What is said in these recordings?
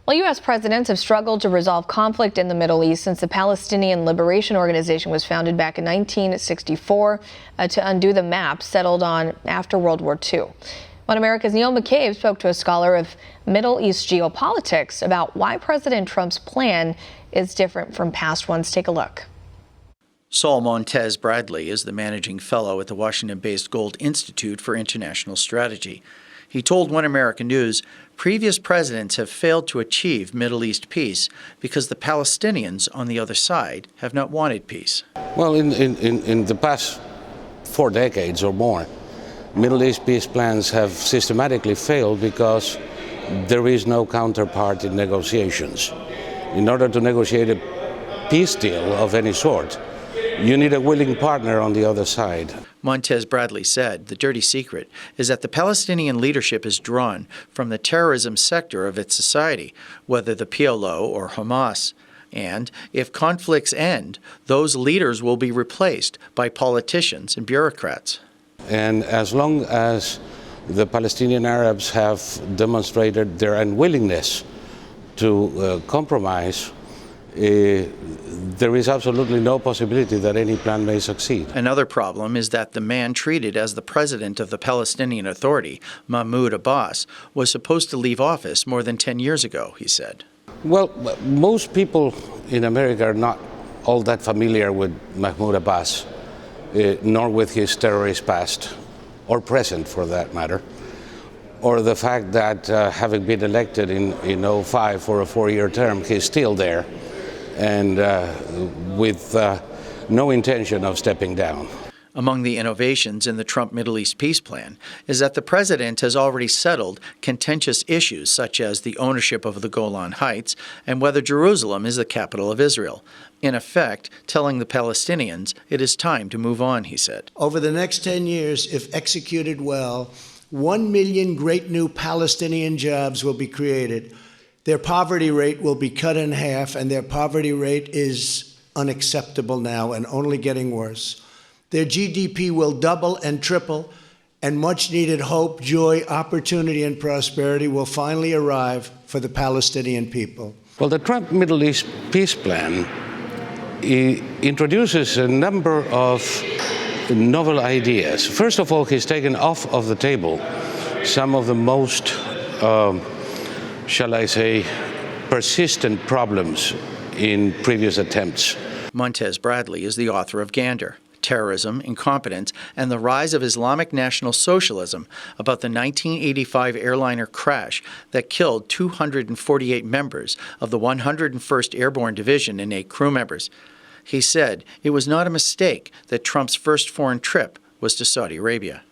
Well, U.S. presidents have struggled to resolve conflict in the Middle East since the Palestinian Liberation Organization was founded back in 1964 to undo the map settled on after World War II. One America's Neil McCabe spoke to a scholar of Middle East geopolitics about why President Trump's plan is different from past ones. Take a look. Saul Montez Bradley is the managing fellow at the Washington-based Gold Institute for International Strategy. He told One American News previous presidents have failed to achieve Middle East peace because the Palestinians on the other side have not wanted peace. Well, in the past 4 decades or more, Middle East peace plans have systematically failed because there is no counterpart in negotiations. In order to negotiate a peace deal of any sort, you need a willing partner on the other side. Montez Bradley said the dirty secret is that the Palestinian leadership is drawn from the terrorism sector of its society, whether the PLO or Hamas. And if conflicts end, those leaders will be replaced by politicians and bureaucrats. And as long as the Palestinian Arabs have demonstrated their unwillingness to compromise, there is absolutely no possibility that any plan may succeed. Another problem is that the man treated as the president of the Palestinian Authority, Mahmoud Abbas, was supposed to leave office more than 10 years ago, he said. Well, most people in America are not all that familiar with Mahmoud Abbas, nor with his terrorist past, or present for that matter, or the fact that having been elected in 2005 for a 4-year term, he's still there, and with no intention of stepping down. Among the innovations in the Trump Middle East peace plan is that the president has already settled contentious issues such as the ownership of the Golan Heights and whether Jerusalem is the capital of Israel. In effect, telling the Palestinians it is time to move on, he said. Over the next 10 years, if executed well, 1 million great new Palestinian jobs will be created. Their poverty rate will be cut in half, and their poverty rate is unacceptable now and only getting worse. Their GDP will double and triple, and much-needed hope, joy, opportunity, and prosperity will finally arrive for the Palestinian people. Well, the Trump Middle East peace plan introduces a number of novel ideas. First of all, he's taken off of the table some of the most, shall I say, persistent problems in previous attempts. Montez Bradley is the author of Gander, Terrorism, Incompetence, and the Rise of Islamic National Socialism, about the 1985 airliner crash that killed 248 members of the 101st Airborne Division and 8 crew members. He said it was not a mistake that Trump's first foreign trip was to Saudi Arabia.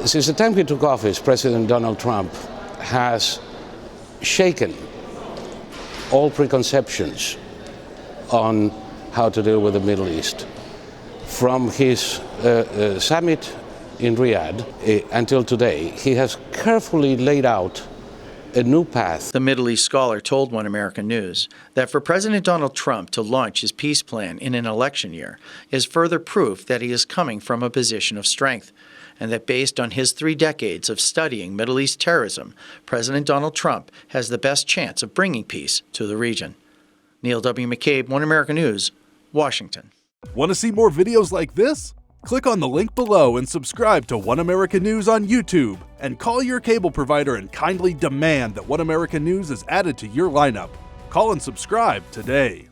Since the time he took office, President Donald Trump has shaken all preconceptions on how to deal with the Middle East. From his summit in Riyadh until today, he has carefully laid out a new path. The Middle East scholar told One American News that for President Donald Trump to launch his peace plan in an election year is further proof that he is coming from a position of strength, and that based on his 3 decades of studying Middle East terrorism, President Donald Trump has the best chance of bringing peace to the region. Neil W. McCabe, One American News, Washington. Want to see more videos like this? Click on the link below and subscribe to One American News on YouTube, and call your cable provider and kindly demand that One American News is added to your lineup. Call and subscribe today.